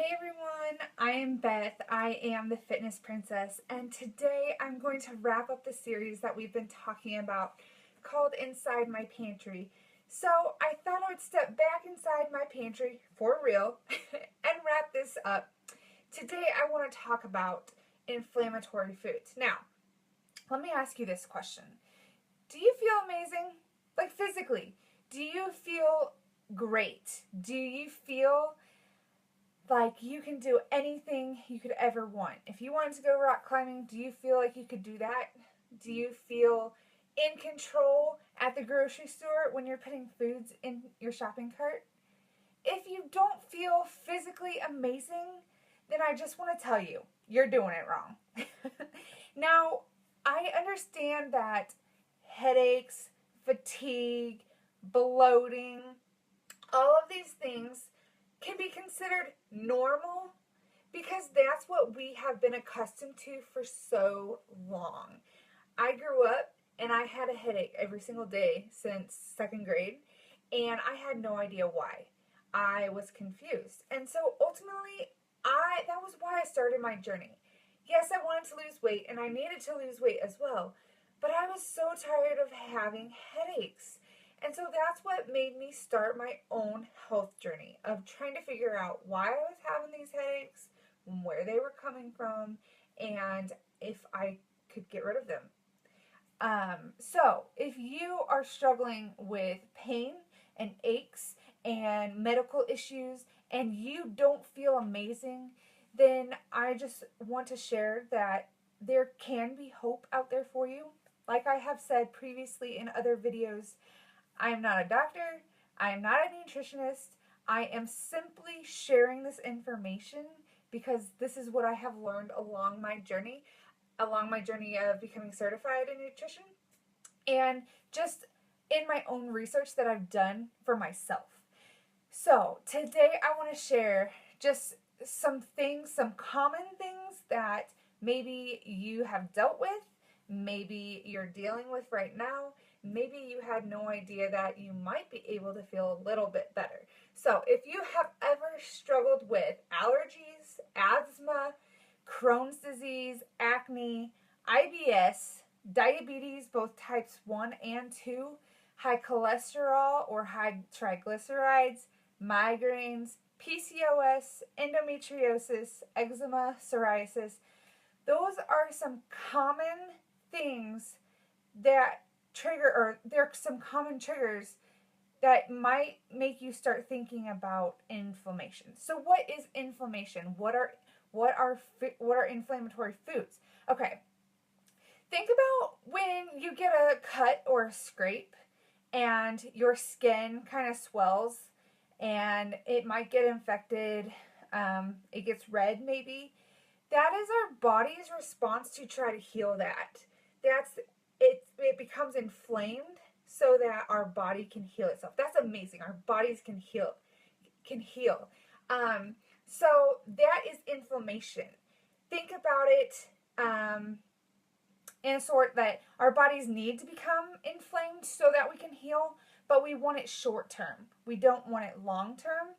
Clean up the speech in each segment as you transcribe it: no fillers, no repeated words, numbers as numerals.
Hey everyone, I am Beth. I am the Fitness Princess, and today I'm going to wrap up the series that we've been talking about called Inside My Pantry. So I thought I would step back inside my pantry for real and wrap this up. Today I want to talk about inflammatory foods. Now, let me ask you this question. Do you feel amazing? Like physically? Do you feel great? Do you feel like you can do anything you could ever want? If you wanted to go rock climbing, do you feel like you could do that? Do you feel in control at the grocery store when you're putting foods in your shopping cart? If you don't feel physically amazing, then I just want to tell you, you're doing it wrong. Now, I understand that headaches, fatigue, bloating, all of these things can be considered normal because that's what we have been accustomed to for so long. I grew up and I had a headache every single day since second grade, and I had no idea why. I was confused. And so ultimately, that was why I started my journey. Yes, I wanted to lose weight and I needed to lose weight as well, but I was so tired of having headaches. And so that's what made me start my own health journey of trying to figure out why I was having these headaches, where they were coming from, and if I could get rid of them. So if you are struggling with pain and aches and medical issues and you don't feel amazing, then I just want to share that there can be hope out there for you. Like I have said previously in other videos, I am not a doctor. I am not a nutritionist. I am simply sharing this information because this is what I have learned along my journey of becoming certified in nutrition, and just in my own research that I've done for myself. So today I want to share just some things, some common things that maybe you have dealt with, maybe you're dealing with right now, maybe you had no idea that you might be able to feel a little bit better. So if you have ever struggled with allergies, asthma, Crohn's disease, acne, IBS, diabetes, both types 1 and 2, high cholesterol or high triglycerides, migraines, PCOS, endometriosis, eczema, psoriasis, those are some common things that there are some common triggers that might make you start thinking about inflammation. So what is inflammation? What are inflammatory foods? Okay. Think about when you get a cut or a scrape and your skin kind of swells and it might get infected. It gets red maybe. That is our body's response to try to heal that. It becomes inflamed so that our body can heal itself. That's amazing. Our bodies can heal. So that is inflammation. Think about it in a sort that our bodies need to become inflamed so that we can heal, but we want it short term. We don't want it long term.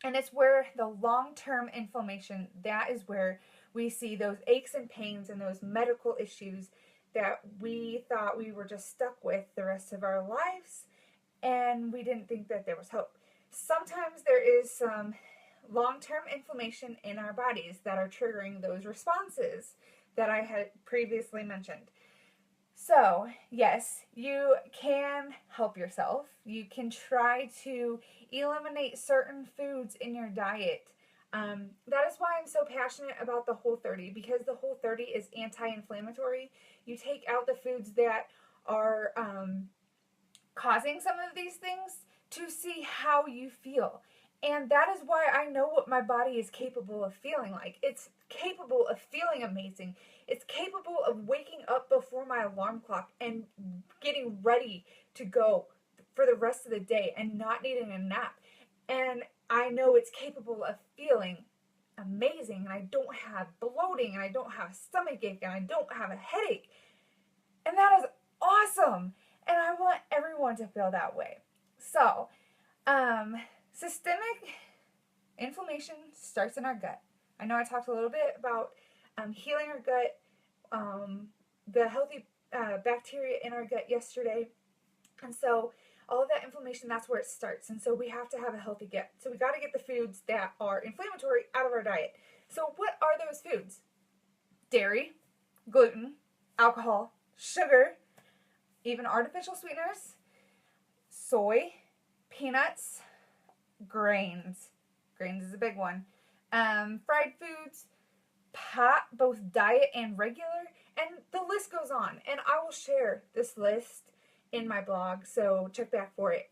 And it's where the long-term inflammation, that is where we see those aches and pains and those medical issues that we thought we were just stuck with the rest of our lives, and we didn't think that there was hope. Sometimes there is some long-term inflammation in our bodies that are triggering those responses that I had previously mentioned. So, yes, you can help yourself. You can try to eliminate certain foods in your diet. That is why I'm so passionate about the Whole30, because the Whole30 is anti-inflammatory. You take out the foods that are causing some of these things to see how you feel. And that is why I know what my body is capable of feeling like. It's capable of feeling amazing. It's capable of waking up before my alarm clock and getting ready to go for the rest of the day and not needing a nap. And I know it's capable of feeling amazing, and I don't have bloating, and I don't have a stomach ache, and I don't have a headache. And that is awesome. And I want everyone to feel that way. So, systemic Inflammation starts in our gut. I know I talked a little bit about healing our gut, the healthy bacteria in our gut yesterday. And so all of that inflammation, that's where it starts. And so we have to have a healthy gut. So we got to get the foods that are inflammatory out of our diet. So what are those foods? Dairy, gluten, alcohol, sugar, even artificial sweeteners, soy, peanuts, grains. Grains is a big one. Fried foods, pot, both diet and regular, and the list goes on. And I will share this list in my blog, so check back for it.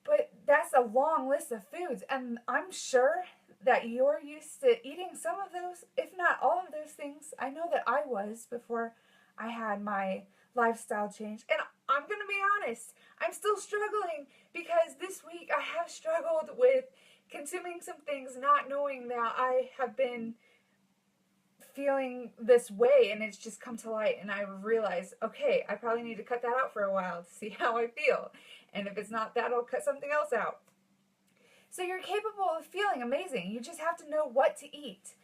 But that's a long list of foods, and I'm sure that you're used to eating some of those, if not all of those things. I know that I was before I had my lifestyle change. And I'm going to be honest, I'm still struggling because this week I have struggled with consuming some things, not knowing that I have been feeling this way, and it's just come to light, and I realized, okay, I probably need to cut that out for a while to see how I feel. And if it's not that, I'll cut something else out. So you're capable of feeling amazing. You just have to know what to eat.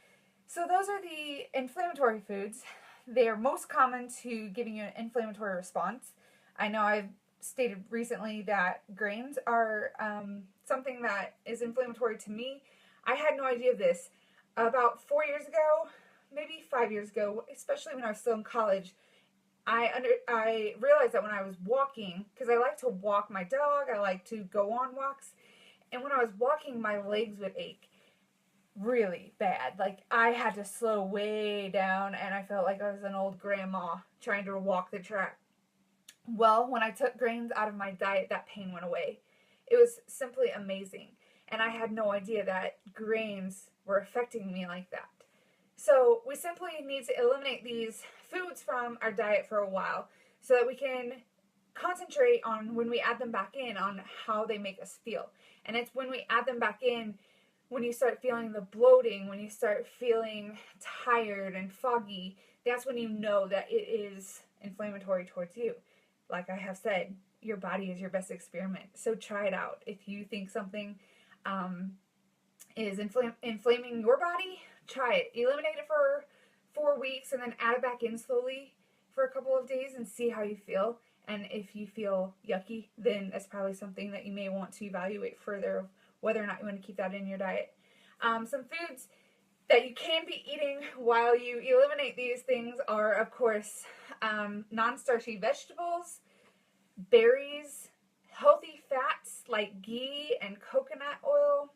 So those are the inflammatory foods. They are most common to giving you an inflammatory response. I know I've stated recently that grains are something that is inflammatory to me. I had no idea of this. About 4 years ago, maybe 5 years ago, especially when I was still in college, I realized that when I was walking, because I like to walk my dog, I like to go on walks, and when I was walking, my legs would ache really bad. Like, I had to slow way down, and I felt like I was an old grandma trying to walk the track. Well, when I took grains out of my diet, that pain went away. It was simply amazing, and I had no idea that grains were affecting me like that. So we simply need to eliminate these foods from our diet for a while so that we can concentrate on, when we add them back in, on how they make us feel. And it's when we add them back in, when you start feeling the bloating, when you start feeling tired and foggy, that's when you know that it is inflammatory towards you. Like I have said, your body is your best experiment. So try it out. If you think something is inflaming your body, try it. Eliminate it for 4 weeks and then add it back in slowly for a couple of days and see how you feel. And if you feel yucky, then that's probably something that you may want to evaluate further, whether or not you want to keep that in your diet. Some foods that you can be eating while you eliminate these things are, of course, non-starchy vegetables, berries, healthy fats like ghee and coconut oil,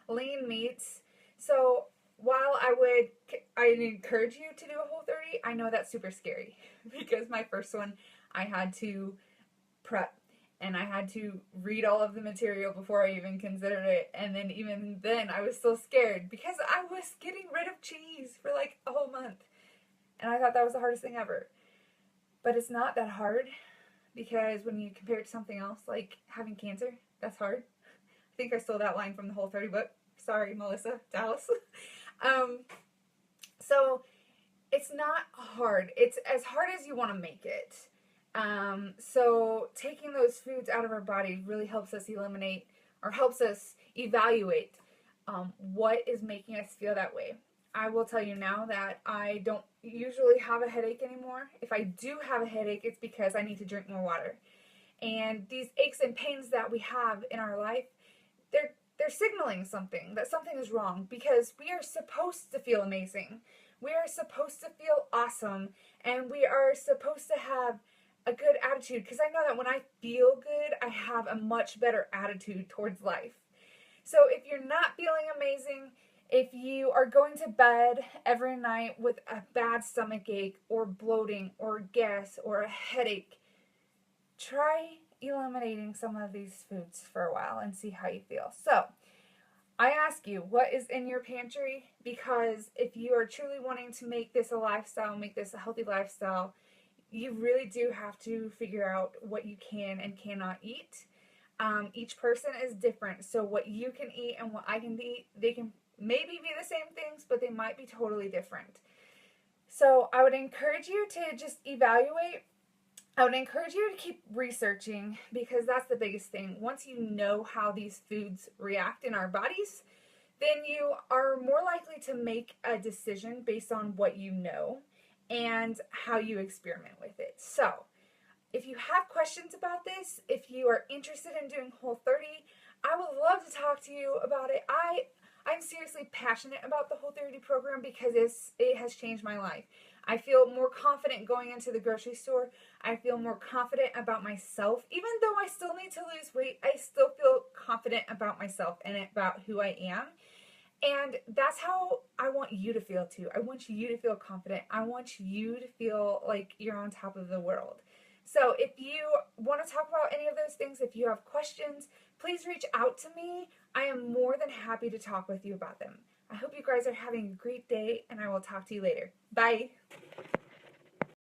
lean meats. So while I'd encourage you to do a Whole30, I know that's super scary because my first one, I had to prep and I had to read all of the material before I even considered it. And then even then I was still scared because I was getting rid of cheese for like a whole month. And I thought that was the hardest thing ever. But it's not that hard because when you compare it to something else, like having cancer, that's hard. I think I stole that line from the Whole30 book. Sorry, Melissa, Dallas. So it's not hard. It's as hard as you want to make it. So taking those foods out of our body really helps us eliminate or helps us evaluate what is making us feel that way. I will tell you now that I don't usually have a headache anymore. If I do have a headache, it's because I need to drink more water. And these aches and pains that we have in our life, they're signaling something, that something is wrong, because we are supposed to feel amazing. We are supposed to feel awesome, and we are supposed to have a good attitude, because I know that when I feel good, I have a much better attitude towards life. So if you're not feeling amazing, if you are going to bed every night with a bad stomach ache or bloating or gas or a headache, try eliminating some of these foods for a while and see how you feel. So I ask you, what is in your pantry? Because if you are truly wanting to make this a lifestyle, make this a healthy lifestyle, you really do have to figure out what you can and cannot eat. Each person is different, so what you can eat and what I can eat, they can maybe be the same things, but they might be totally different. So I would encourage you to just evaluate I would encourage you to keep researching because that's the biggest thing. Once you know how these foods react in our bodies, then you are more likely to make a decision based on what you know and how you experiment with it. So, if you have questions about this, if you are interested in doing Whole30, I would love to talk to you about it. I'm seriously passionate about the Whole30 program because it has changed my life. I feel more confident going into the grocery store. I feel more confident about myself. Even though I still need to lose weight, I still feel confident about myself and about who I am. And that's how I want you to feel too. I want you to feel confident. I want you to feel like you're on top of the world. So if you want to talk about any of those things, if you have questions, please reach out to me. I am more than happy to talk with you about them. I hope you guys are having a great day, and I will talk to you later. Bye.